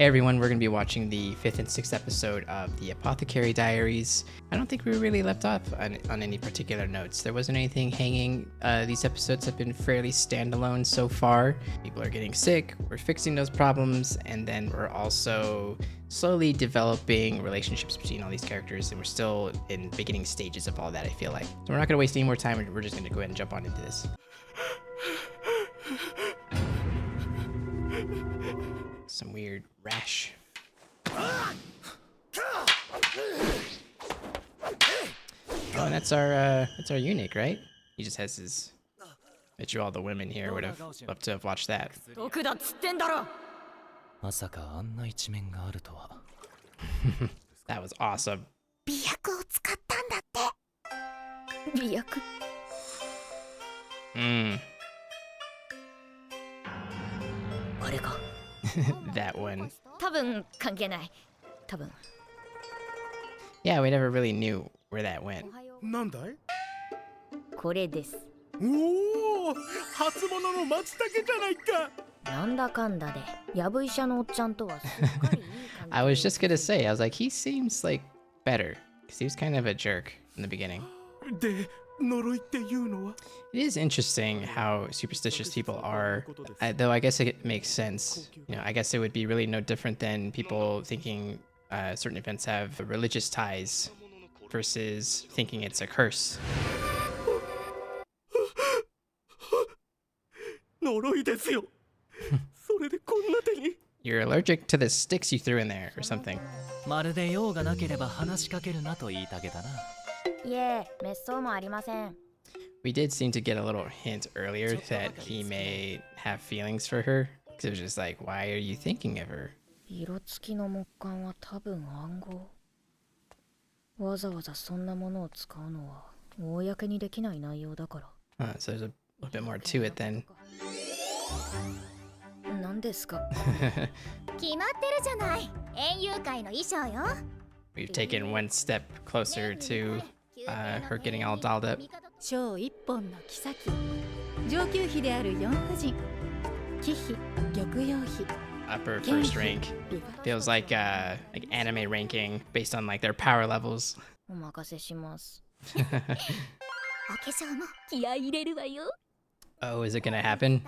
everyone, we're going to be watching the 5th and 6th episode of the Apothecary Diaries. I don't think we really left off on any particular notes. There wasn't anything hanging. These episodes have been fairly standalone so far. People are getting sick, we're fixing those problems, and then we're also slowly developing relationships between all these characters, and we're still in beginning stages of all that, I feel like. So we're not going to waste any more time, we're just going to go ahead and jump on into this. Some weird rash. Oh, and that's our eunuch, right? He just has his. Bet you all the women here would have loved to have watched that. That was awesome. That one. Yeah, we never really knew where that went. I was just gonna say, I was like, he seems like better, because he was kind of a jerk in the beginning. It is interesting how superstitious people are, though I guess it makes sense. You know, I guess it would be really no different than people thinking certain events have religious ties versus thinking it's a curse. You're allergic to the sticks you threw in there or something. We did seem to get a little hint earlier that he may have feelings for her. Because it was just like, why are you thinking of her? So there's a little bit more to it then. We've taken one step closer to her getting all dolled up. Upper first rank. Feels like anime ranking based on like their power levels. Oh, is it gonna happen?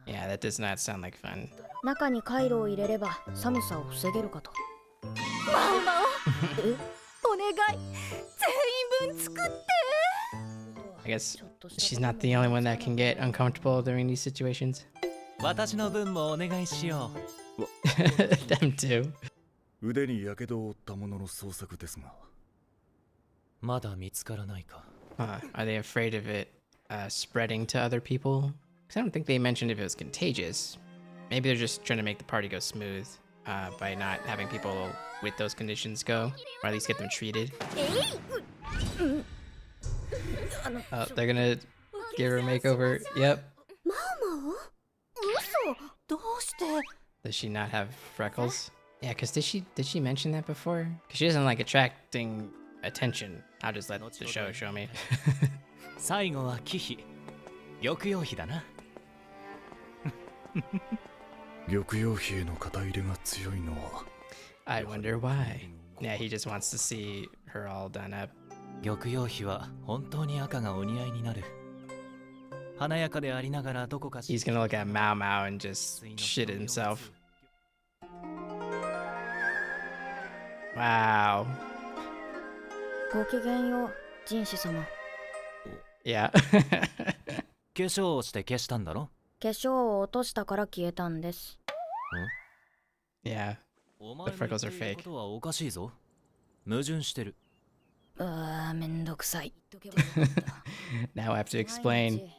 Yeah, that does not sound like fun. I guess she's not the only one that can get uncomfortable during these situations. Them too. Are they afraid of it spreading to other people? Because I don't think they mentioned if it was contagious. Maybe they're just trying to make the party go smooth by not having people with those conditions go, or at least get them treated. Oh, they're gonna give her a makeover. Yep. Does she not have freckles? Yeah, because did she mention that before? Because she doesn't like attracting attention. I'll just let the show me. I wonder why. Yeah, he just wants to see her all done up. He's gonna look at Maomao and just shit himself. Wow. Yeah. Yeah. The freckles are fake. Now I have to explain.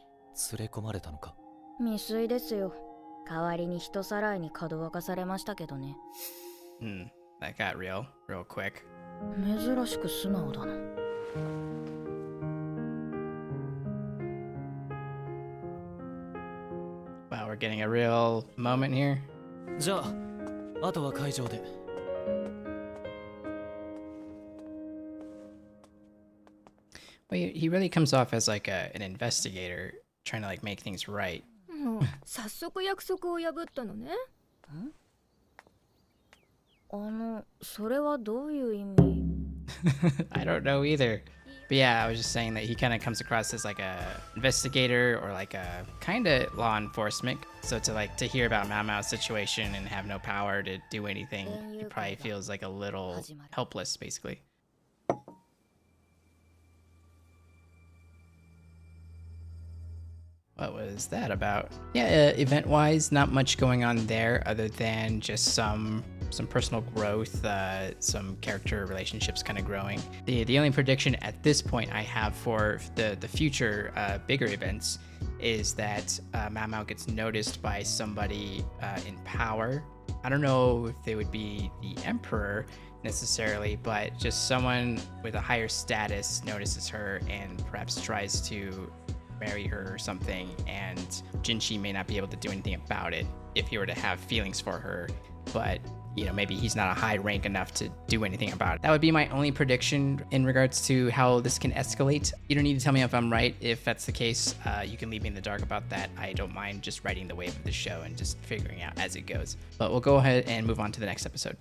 That got real quick. Wow, we're getting a real moment here. Well, he really comes off as like an investigator trying to like make things right. 早速約束を破ったのね。それはどういう意味？ I don't know either. But yeah, I was just saying that he kind of comes across as like a investigator or like a kind of law enforcement. So to hear about Maomao's situation and have no power to do anything, he probably feels like a little helpless, basically. What was that about? Yeah, event-wise, not much going on there other than just some personal growth, some character relationships kind of growing. The only prediction at this point I have for the future bigger events is that Maomao gets noticed by somebody in power. I don't know if they would be the emperor necessarily, but just someone with a higher status notices her and perhaps tries to marry her or something, and Jinshi may not be able to do anything about it if he were to have feelings for her, but you know, maybe he's not a high rank enough to do anything about it. That would be my only prediction in regards to how this can escalate. You don't need to tell me if I'm right. If that's the case, you can leave me in the dark about that. I don't mind just writing the wave of the show and just figuring out as it goes. But we'll go ahead and move on to the next episode.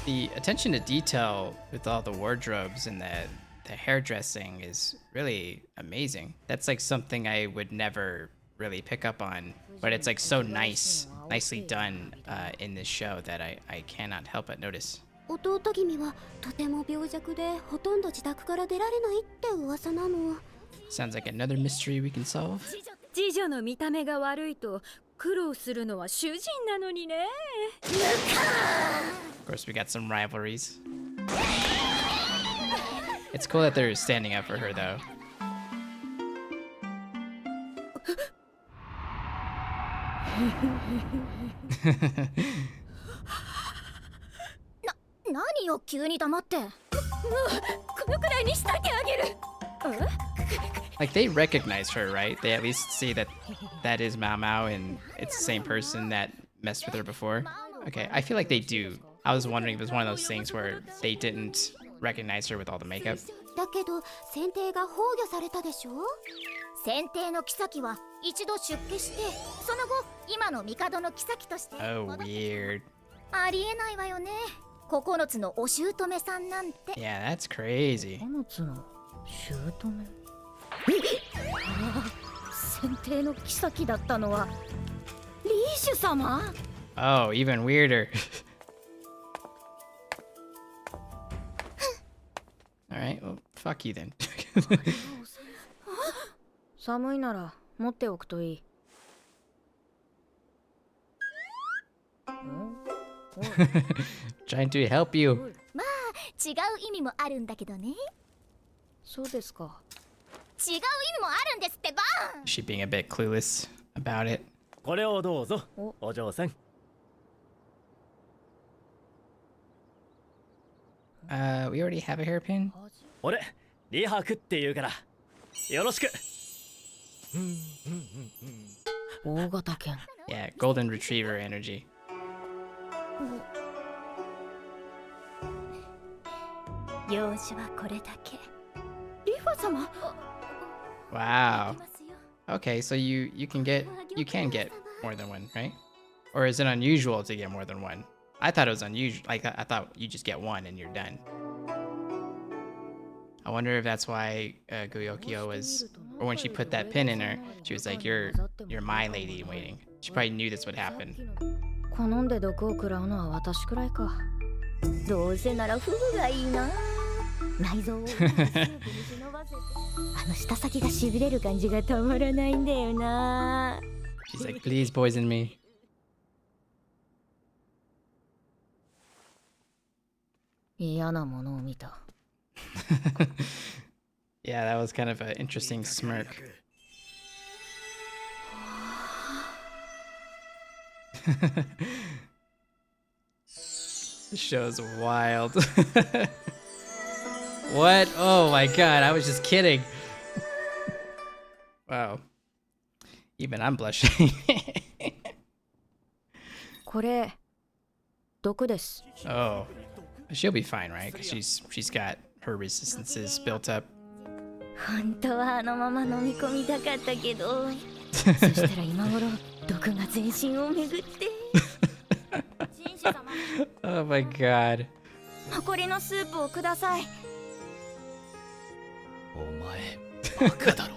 The attention to detail with all the wardrobes and the hairdressing is really amazing. That's like something I would never really pick up on, but it's like so nicely done in this show that I cannot help but notice. 弟君はとても病弱でほとんど自宅から出られないって噂なの。 Sounds like another mystery we can solve. 次女の見た目が悪いと苦労するのは主人なのにね。 Of course, we got some rivalries. It's cool that they're standing up for her, though. 何よ急に黙って。もうこのくらいにしといてあげる。Like, they recognize her, right? They at least see that that is Maomao and it's the same person that messed with her before. Okay, I feel like they do. I was wondering if it was one of those things where they didn't recognize her with all the makeup. だけど選定が崩御されたでしょ。選定の妃は一度出家して、その後今の帝の妃として。Oh, weird. ありえないわよね。9つのお姑さんなんて。Yeah, that's crazy. 9つの姑。選定の妃だったのはリーシュ様。Oh, even weirder. Alright, well, fuck you then. 寒いなら持っておくといい。Trying to help you. まあ違う意味もあるんだけどね。そうですか。違う意味もあるんですってば。She being a bit clueless about it. これをどうぞ、お嬢さん。We already have a hairpin? 俺、リハクって言うから、よろしく。大型犬。Yeah, golden retriever energy. 用紙はこれだけ。リファ様。 Wow. Okay, so you can get more than one, right? Or is it unusual to get more than one? I thought it was unusual. Like I thought you just get one and you're done. I wonder if that's why Guyokyo was, or when she put that pin in her, she was like, "You're my lady in waiting." She probably knew this would happen. 好んで毒を食らうのは私くらいか。どうせならフグがいいな。内臓を忍ばせて、あの舌先がしびれる感じがたまらないんだよな。 She's like, "Please poison me." 嫌なものを見た。Yeah, that was kind of an interesting smirk. This show's wild. What? Oh my god, I was just kidding. Wow. Even I'm blushing. これ毒です。 Oh, she'll be fine, right? Because she's got her resistances built up. 本当はあのまま飲み込みたかったけどそしたら今頃毒が全身を巡って。 Oh my god. 残りのスープをください。お前バカだろ。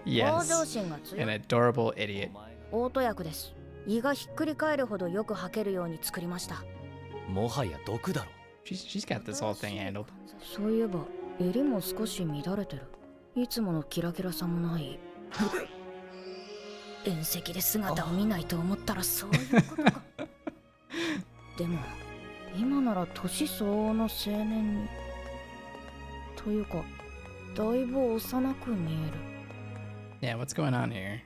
向上 Yes. 心が強 An い adorable idiot. オート薬です。胃がひっくり返るほどよく吐けるように作りました。もはや毒だろ。 She's got this whole thing handled. そういえば襟も少し乱れてる。いつものキラキラさもない。遠石で姿を見ないと思ったらそういうことか。でも今なら年相応の青年にというかだいぶ幼く見える。 Yeah, what's going on here?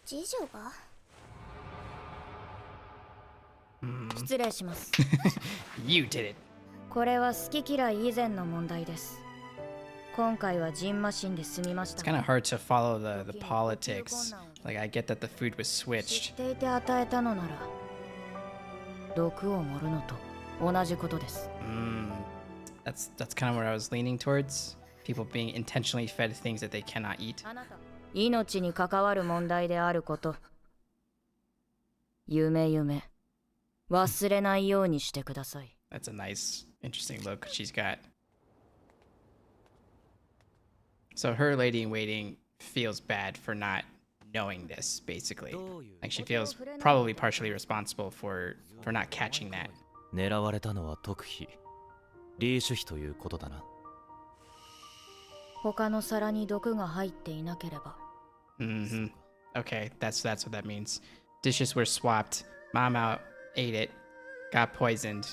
次女が失礼します。 You did it. これは好き嫌い以前の問題です。今回はジンマシンで済みまし It's た。 kind of hard to follow the politics. Like, I get that the food was 知 switched. っていて与えたのなら毒を盛るのと同じことです。 That's kind of where I was leaning towards. People being intentionally fed things that they cannot eat. 命に関わる問題であること。夢忘れないようにしてください。 That's a nice, interesting look she's got. So her lady in waiting feels bad for not knowing this, basically. Like she feels probably partially responsible for not catching that. 狙われたのは毒費、リーシュ費ということだな。他の皿に毒が入っていなければ。 Mm-hmm. Okay, that's what that means. Dishes were swapped. Maomao ate it, got poisoned.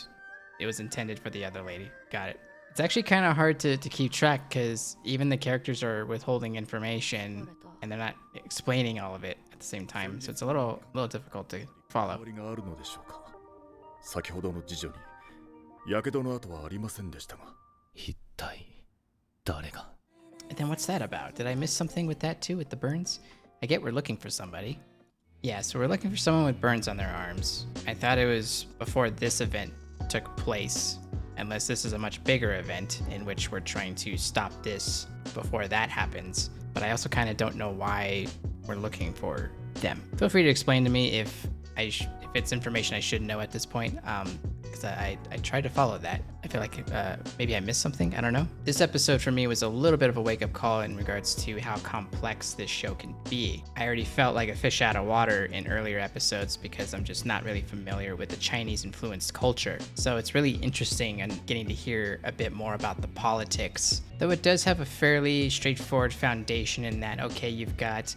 It was intended for the other lady. Got it. It's actually kind of hard to keep track because even the characters are withholding information and they're not explaining all of it at the same time. So it's a little difficult to follow. 香りがあるのでしょうか。先ほどの次女にやけどの跡はありませんでしたが。一体誰が？ And then what's that about? Did I miss something with that too, with the burns? I get we're looking for somebody. Yeah, so we're looking for someone with burns on their arms. I thought it was before this event took place, unless this is a much bigger event in which we're trying to stop this before that happens. But I also kind of don't know why we're looking for them. Feel free to explain to me if it's information I should know at this point, because I tried to follow that. I feel like maybe I missed something. I don't know. This episode for me was a little bit of a wake-up call in regards to how complex this show can be. I already felt like a fish out of water in earlier episodes because I'm just not really familiar with the Chinese-influenced culture. So it's really interesting and getting to hear a bit more about the politics. Though it does have a fairly straightforward foundation in that, okay, you've got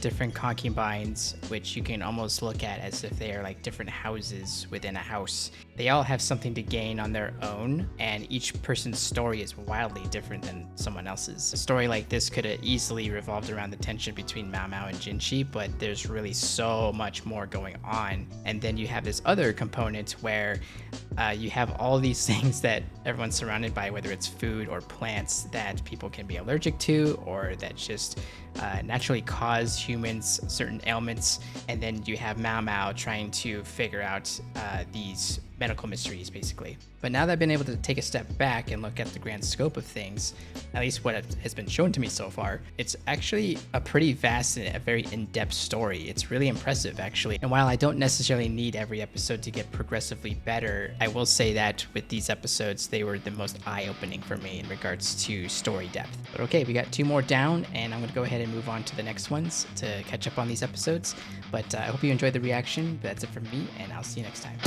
different concubines, which you can almost look at as if they are like different houses within a house. They all have something to gain on their own, and each person's story is wildly different than someone else's. A story like this could have easily revolved around the tension between Maomao and Jinshi, but there's really so much more going on. And then you have this other component where you have all these things that everyone's surrounded by, whether it's food or plants that people can be allergic to, or that just naturally cause humans certain ailments. And then you have Maomao trying to figure out these medical mysteries, basically. But now that I've been able to take a step back and look at the grand scope of things, at least what has been shown to me so far, it's actually a pretty vast and a very in-depth story. It's really impressive, actually. And while I don't necessarily need every episode to get progressively better, I will say that with these episodes, they were the most eye-opening for me in regards to story depth. But okay, we got 2 more down, and I'm going to go ahead and move on to the next ones to catch up on these episodes. But I hope you enjoyed the reaction. That's it from me, and I'll see you next time.